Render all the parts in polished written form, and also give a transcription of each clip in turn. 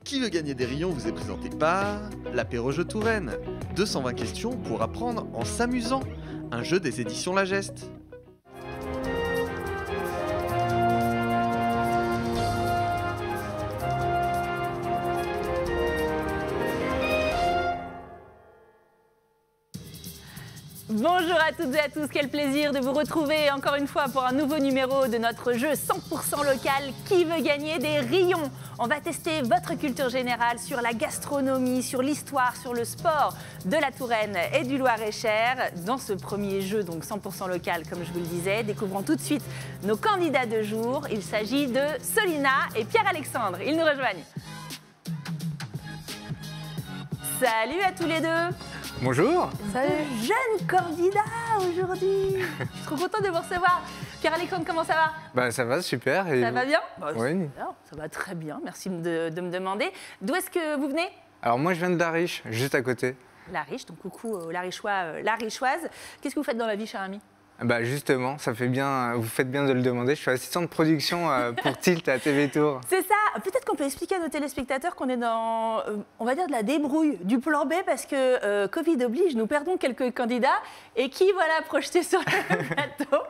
Qui veut gagner des rayons vous est présenté par l'Apéro Jeu Touraine. 220 questions pour apprendre en s'amusant. Un jeu des éditions La Geste. Bonjour à toutes et à tous, quel plaisir de vous retrouver encore une fois pour un nouveau numéro de notre jeu 100% local Qui veut gagner des rayons. On va tester votre culture générale sur la gastronomie, sur l'histoire, sur le sport de la Touraine et du Loir-et-Cher. Dans ce premier jeu, donc 100% local comme je vous le disais, découvrons tout de suite nos candidats de jour. Il s'agit de Solina et Pierre-Alexandre, ils nous rejoignent. Salut à tous les deux. Bonjour. Salut. Jeune candidat aujourd'hui. Je suis trop contente de vous recevoir. Pierre-Alexandre, comment ça va? Bah, ça va, super. Et ça va bien? Oui. Ça va très bien, merci de me demander. D'où est-ce que vous venez? Alors moi, je viens de La Riche, juste à côté. La Riche, donc coucou aux Larichois, Larichoises. Qu'est-ce que vous faites dans la vie, cher ami? Bah justement, ça fait bien, vous faites bien de le demander. Je suis assistant de production pour Tilt à TV Tour. C'est ça. Peut-être qu'on peut expliquer à nos téléspectateurs qu'on est dans, on va dire, de la débrouille, du plan B, parce que Covid oblige, nous perdons quelques candidats. Et qui, voilà, projeté sur le plateau,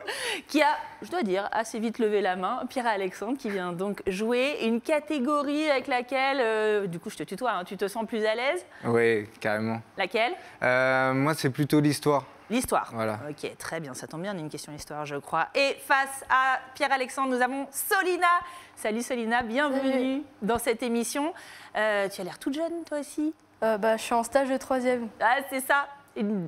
qui a, je dois dire, assez vite levé la main, Pierre-Alexandre, qui vient donc jouer une catégorie avec laquelle, du coup, je te tutoie, hein, tu te sens plus à l'aise? Oui, carrément. Laquelle? Moi, c'est plutôt l'histoire. L'histoire. Voilà. Ok, très bien, ça tombe bien, on a une question histoire, je crois. Et face à Pierre-Alexandre, nous avons Solina. Salut Solina, bienvenue dans cette émission. Tu as l'air toute jeune, toi aussi? Je suis en stage de 3e. Ah, c'est ça.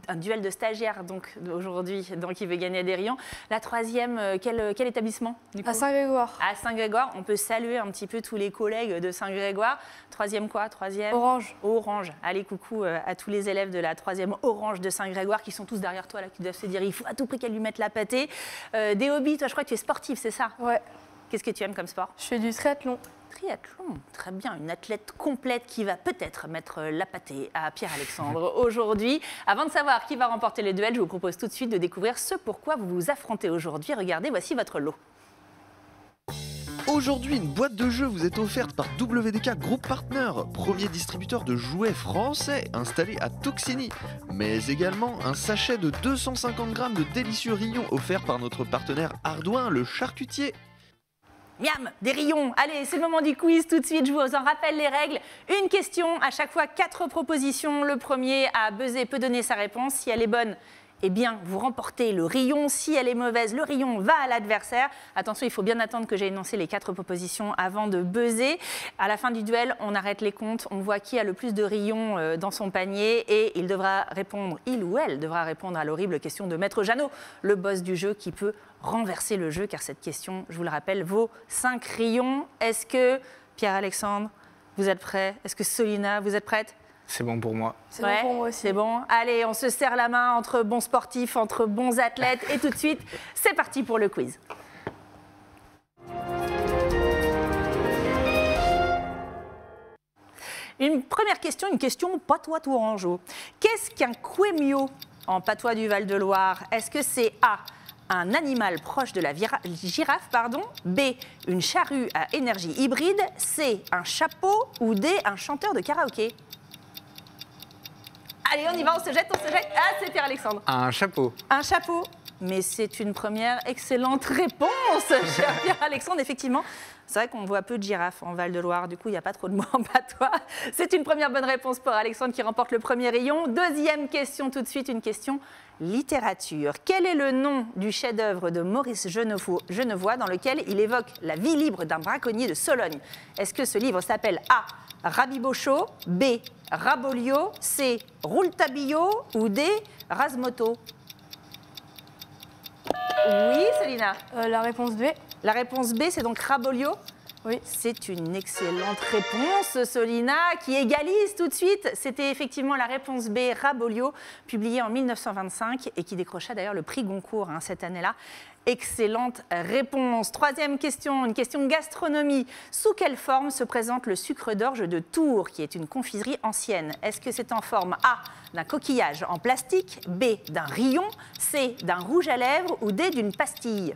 Un duel de stagiaires donc aujourd'hui, donc Qui veut gagner des rayons. La 3e, quel établissement du coup? À Saint-Grégoire. À Saint-Grégoire, on peut saluer un petit peu tous les collègues de Saint-Grégoire. 3e quoi? 3e Orange. Orange. Allez, coucou à tous les élèves de la 3e Orange de Saint-Grégoire qui sont tous derrière toi, là, qui doivent se dire il faut à tout prix qu'elle lui mette la pâtée. Des hobbies, toi je crois que tu es sportive, c'est ça? Ouais. Qu'est-ce que tu aimes comme sport? Je fais du triathlon. Triathlon, très bien, une athlète complète qui va peut-être mettre la pâtée à Pierre-Alexandre aujourd'hui. Avant de savoir qui va remporter les duels, je vous propose tout de suite de découvrir ce pourquoi vous vous affrontez aujourd'hui. Regardez, voici votre lot. Aujourd'hui, une boîte de jeux vous est offerte par WDK Group Partner, premier distributeur de jouets français installé à Toxigny. Mais également un sachet de 250 grammes de délicieux rayons offert par notre partenaire Ardouin, le charcutier. Miam, des rayons. Allez, c'est le moment du quiz tout de suite. Je vous en rappelle les règles. Une question, à chaque fois 4 propositions. Le premier à buzzer peut donner sa réponse. Si elle est bonne, eh bien, vous remportez le rayon. Si elle est mauvaise, le rayon va à l'adversaire. Attention, il faut bien attendre que j'ai énoncé les 4 propositions avant de buzzer. À la fin du duel, on arrête les comptes. On voit qui a le plus de rayons dans son panier et il ou elle devra répondre à l'horrible question de Maître Jeannot, le boss du jeu qui peut renverser le jeu, car cette question, je vous le rappelle, vaut 5 rayons. Est-ce que, Pierre-Alexandre, vous êtes prêt? Est-ce que Solina, vous êtes prête? C'est bon pour moi. C'est bon pour moi aussi. C'est bon. Allez, on se serre la main entre bons sportifs, entre bons athlètes. Et tout de suite, c'est parti pour le quiz. Une première question, une question patois tourangeau. Qu'est-ce qu'un couémio en patois du Val-de-Loire? Est-ce que c'est A, un animal proche de la girafe, B, une charrue à énergie hybride, C, un chapeau ou D, un chanteur de karaoké? Allez, on y va, on se jette. Ah, c'est Pierre-Alexandre. Un chapeau. Un chapeau. Mais c'est une première excellente réponse, cher Pierre-Alexandre. Effectivement, c'est vrai qu'on voit peu de girafes en Val-de-Loire. Du coup, il n'y a pas trop de mots en patois. C'est une première bonne réponse pour Alexandre qui remporte le premier rayon. Deuxième question tout de suite, une question littérature. Quel est le nom du chef-d'œuvre de Maurice Genevoix dans lequel il évoque la vie libre d'un braconnier de Sologne? Est-ce que ce livre s'appelle A, Rabibochot, B, Rabolio, C, Rouletabillot ou D, Razmoto? Oui, Solina. La réponse B. La réponse B, c'est donc Rabolio. Oui. C'est une excellente réponse, Solina, qui égalise tout de suite. C'était effectivement la réponse B, Rabolio, publiée en 1925 et qui décrocha d'ailleurs le prix Goncourt cette année-là. Excellente réponse. Troisième question, une question gastronomie. Sous quelle forme se présente le sucre d'orge de Tours, qui est une confiserie ancienne? Est-ce que c'est en forme A, d'un coquillage en plastique, B, d'un rayon, C, d'un rouge à lèvres ou D, d'une pastille?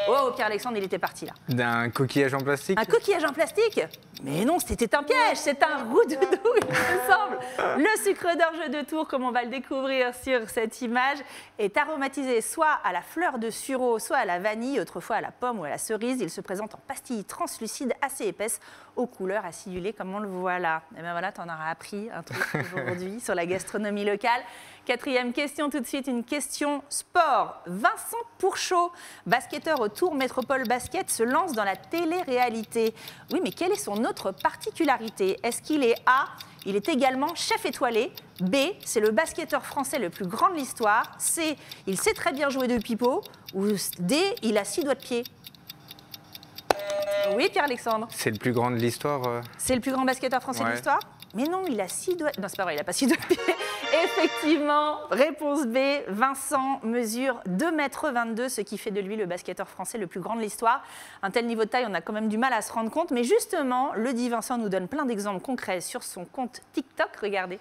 Oh, Pierre-Alexandre, il était parti là. D'un coquillage en plastique. Un coquillage en plastique? Mais non, c'était un piège, c'est un roux-doudou, il me semble. Le sucre d'orge de Tours, comme on va le découvrir sur cette image, est aromatisé soit à la fleur de sureau, soit à la vanille, autrefois à la pomme ou à la cerise. Il se présente en pastilles translucides assez épaisses, aux couleurs acidulées, comme on le voit là. Et bien voilà, tu en auras appris un truc aujourd'hui sur la gastronomie locale. 4e question tout de suite, une question sport. Vincent Pourchaud, basketteur au Tours Métropole Basket, se lance dans la télé-réalité. Oui, mais quelle est son autre particularité? Est-ce qu'il est A, il est également chef étoilé? B, c'est le basketteur français le plus grand de l'histoire? C, il sait très bien jouer de pipeau? Ou D, il a 6 doigts de pied? Oui, Pierre-Alexandre. C'est le plus grand de l'histoire. C'est le plus grand basketteur français de l'histoire? Mais non, il a 6 doigts. Non, c'est pas vrai, il n'a pas 6 doigts de pied. Effectivement, réponse B, Vincent mesure 2,22 m, ce qui fait de lui le basketteur français le plus grand de l'histoire. Un tel niveau de taille, on a quand même du mal à se rendre compte. Mais justement, le dit Vincent nous donne plein d'exemples concrets sur son compte TikTok. Regardez.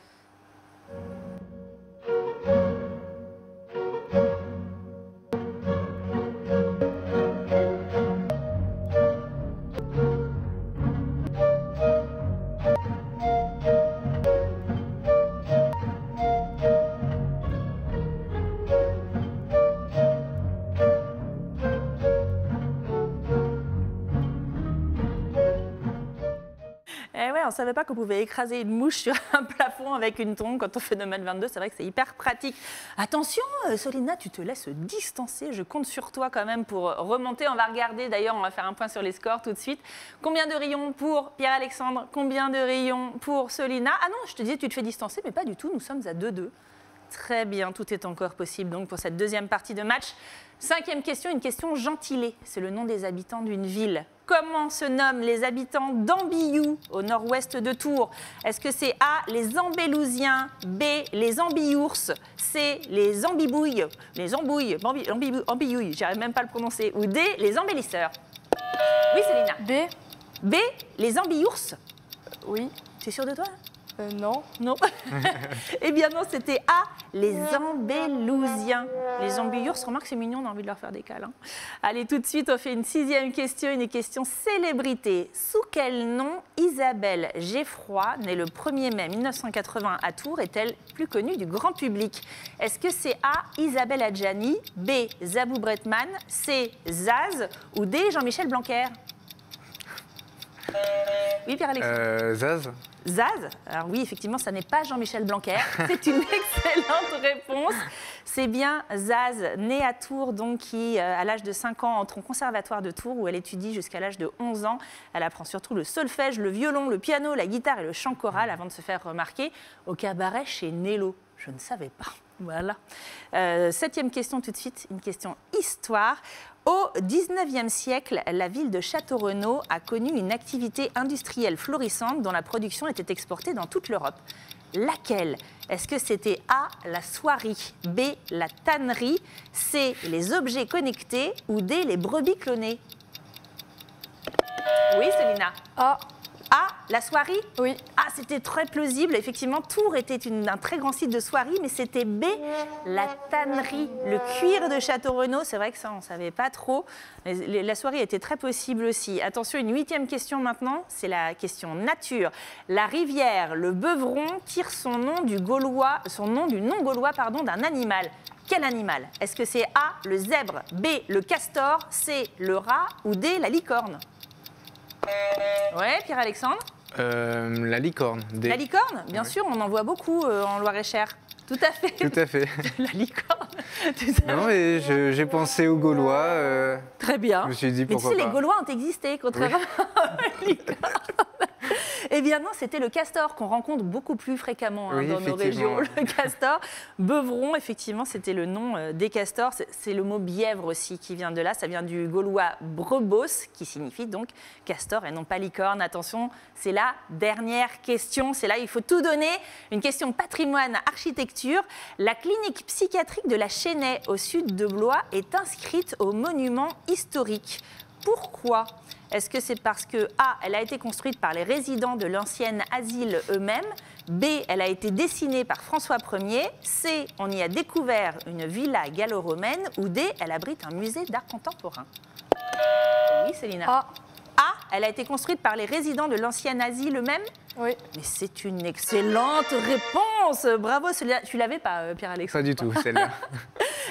On ne savait pas qu'on pouvait écraser une mouche sur un plafond avec une tongs quand on fait 2,22 m. C'est vrai que c'est hyper pratique. Attention, Solina, tu te laisses distancer. Je compte sur toi quand même pour remonter. On va regarder, d'ailleurs, on va faire un point sur les scores tout de suite. Combien de rayons pour Pierre-Alexandre? Combien de rayons pour Solina? Ah non, je te disais, tu te fais distancer, mais pas du tout. Nous sommes à 2-2. Très bien, tout est encore possible donc pour cette deuxième partie de match. 5e question, une question gentilée. C'est le nom des habitants d'une ville. Comment se nomment les habitants d'Ambiou, au nord-ouest de Tours? Est-ce que c'est A, les Ambélousiens, B, les Ambiours, C, les Ambibouilles, Ambiyouilles, j'arrive même pas à le prononcer, ou D, les Embellisseurs? Oui, Célina. B. B, les Ambiours? Oui. Tu es sûre de toi? Non. Non. Eh bien non, c'était A, les Ambélousiens. Les Ambiours, remarque, c'est mignon, on a envie de leur faire des câlins. Allez, tout de suite, on fait une 6e question, une question célébrité. Sous quel nom Isabelle Geffroy, née le 1er mai 1980 à Tours, est-elle plus connue du grand public? Est-ce que c'est A, Isabelle Adjani, B, Zabou Bretman, C, Zaz ou D, Jean-Michel Blanquer? Oui, Pierre-Alexandre. Zaz. Zaz? Alors oui, effectivement, ça n'est pas Jean-Michel Blanquer. C'est une excellente réponse. C'est bien Zaz, née à Tours, donc, qui, à l'âge de 5 ans, entre au conservatoire de Tours, où elle étudie jusqu'à l'âge de 11 ans. Elle apprend surtout le solfège, le violon, le piano, la guitare et le chant choral avant de se faire remarquer au cabaret chez Nello. Je ne savais pas. Voilà. 7e question tout de suite, une question histoire. Au XIXe siècle, la ville de Château-Renaud a connu une activité industrielle florissante dont la production était exportée dans toute l'Europe. Laquelle? Est-ce que c'était A, la soierie, B, la tannerie, C, les objets connectés ou D, les brebis clonées? Oui, Célina. A. A, la soierie? Oui. Ah, c'était très plausible. Effectivement, Tours était un très grand site de soierie, mais c'était B, la tannerie, le cuir de Château-Renaud. C'est vrai que ça, on ne savait pas trop. La soierie était très possible aussi. Attention, une 8e question maintenant, c'est la question nature. La rivière, le Beuvron, tire son nom du nom gaulois d'un animal. Quel animal? Est-ce que c'est A, le zèbre, B, le castor, C, le rat ou D, la licorne? Ouais, Pierre-Alexandre? La licorne. D. La licorne? Bien sûr, on en voit beaucoup en Loir-et-Cher. Tout à fait. Tout à fait. La licorne. Non, mais j'ai pensé aux Gaulois. Très bien. Je me suis dit mais pourquoi tu sais, pas. les Gaulois ont existé, contrairement aux licornes. Eh bien non, c'était le castor qu'on rencontre beaucoup plus fréquemment Oui, dans nos régions. effectivement. Le castor. Beuvron, effectivement, c'était le nom des castors. C'est le mot bièvre aussi qui vient de là. Ça vient du gaulois brebos, qui signifie donc castor et non pas licorne. Attention, c'est la dernière question. C'est là, il faut tout donner. Une question patrimoine architecture. La clinique psychiatrique de la Chênaie, au sud de Blois, est inscrite au monument historique. Pourquoi? Est-ce que c'est parce que A, elle a été construite par les résidents de l'ancien asile eux-mêmes, B, elle a été dessinée par François Ier, C, on y a découvert une villa gallo-romaine, ou D, elle abrite un musée d'art contemporain? Oui, Célina. Ah, A, elle a été construite par les résidents de l'ancien asile eux-mêmes? oui. Mais c'est une excellente réponse. Bravo, Célina. Tu l'avais pas, Pierre-Alexandre? Pas du tout, celle-là.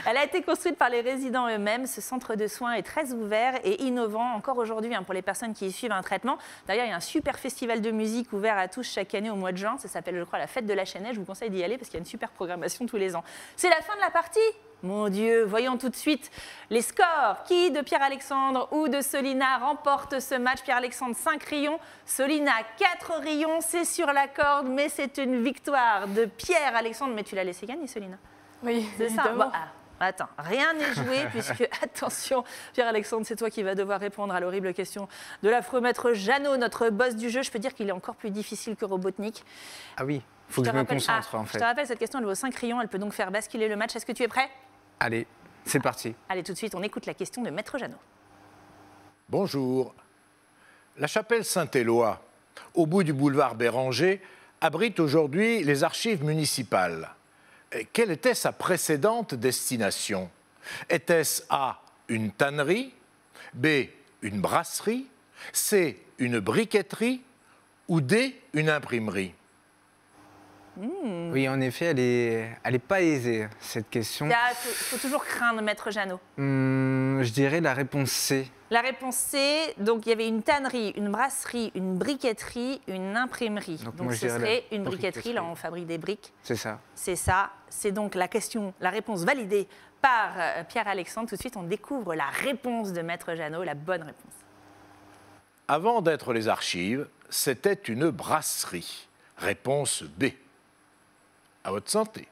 Elle a été construite par les résidents eux-mêmes. Ce centre de soins est très ouvert et innovant encore aujourd'hui pour les personnes qui y suivent un traitement. D'ailleurs, il y a un super festival de musique ouvert à tous chaque année au mois de juin. Ça s'appelle, je crois, la Fête de la Chênaie. Je vous conseille d'y aller parce qu'il y a une super programmation tous les ans. C'est la fin de la partie. Mon Dieu, voyons tout de suite les scores. Qui de Pierre-Alexandre ou de Solina remporte ce match? Pierre-Alexandre, 5 rayons. Solina, 4 rayons. C'est sur la corde, mais c'est une victoire de Pierre-Alexandre. Mais tu l'as laissé gagner, Solina? Oui, C'est ça. évidemment. Bon, attends, rien n'est joué puisque, attention, Pierre-Alexandre, c'est toi qui vas devoir répondre à l'horrible question de l'affreux maître Jeannot, notre boss du jeu. Je peux dire qu'il est encore plus difficile que Robotnik. Ah oui, faut que je me concentre en Je fait. te rappelle, cette question, elle vaut 5 rayons. Elle peut donc faire basculer le match. Est-ce que tu es prêt? Allez, c'est parti. Allez, tout de suite, on écoute la question de maître Jeannot. Bonjour. La chapelle Saint-Éloi, au bout du boulevard Béranger, abrite aujourd'hui les archives municipales. Quelle était sa précédente destination? Était-ce A, une tannerie, B, une brasserie, C, une briqueterie ou D, une imprimerie? Oui, en effet, elle est pas aisée, cette question. Il faut toujours craindre maître Jeannot. Je dirais la réponse C. La réponse C, donc il y avait une tannerie, une brasserie, une briqueterie, une imprimerie. Donc Donc moi, je ce dirais serait la une briqueterie, briqueterie. là on fabrique des briques. C'est ça. C'est ça, c'est donc la question, la réponse validée par Pierre-Alexandre. Tout de suite, on découvre la réponse de maître Jeannot, la bonne réponse. Avant d'être les archives, c'était une brasserie. Réponse B. À votre santé.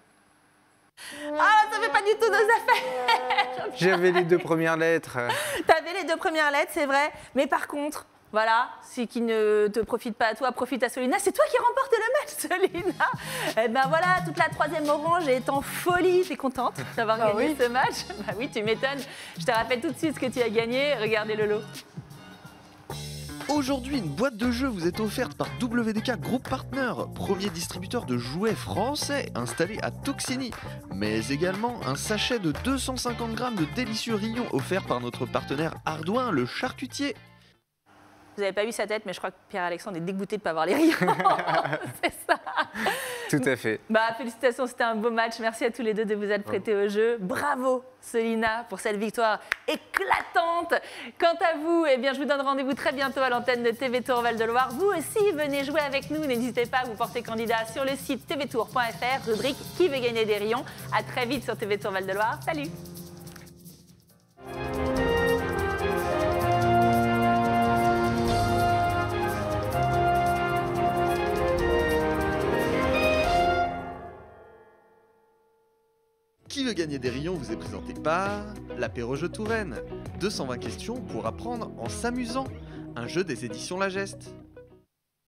Ah, ça fait pas du tout nos affaires. J'avais les 2 premières lettres. T'avais les 2 premières lettres, c'est vrai. Mais par contre, voilà, ce qui ne te profite pas à toi, profite à Solina. C'est toi qui remporte le match, Solina. Eh ben voilà, toute la 3e orange est en folie. T'es contente d'avoir gagné oui. ce match? Bah oui, tu m'étonnes. Je te rappelle tout de suite ce que tu as gagné. Regardez le lot. Aujourd'hui, une boîte de jeux vous est offerte par WDK Group Partner, premier distributeur de jouets français installé à Toxini, mais également un sachet de 250 grammes de délicieux rillons offert par notre partenaire Ardouin, le charcutier. Vous n'avez pas vu sa tête, mais je crois que Pierre-Alexandre est dégoûté de ne pas avoir les rayons. C'est ça. Tout à fait. Bah, félicitations, c'était un beau match. Merci à tous les deux de vous être prêtés au jeu. Bravo, Solina, pour cette victoire éclatante. Quant à vous, eh bien, je vous donne rendez-vous très bientôt à l'antenne de TV Tour Val-de-Loire. Vous aussi, venez jouer avec nous. N'hésitez pas à vous porter candidat sur le site tvtour.fr, rubrique Qui veut gagner des rayons. À très vite sur TV Tour Val-de-Loire. Salut. Qui veut gagner des rayons vous est présenté par l'apéro jeu Touraine. 220 questions pour apprendre en s'amusant. Un jeu des éditions La Geste.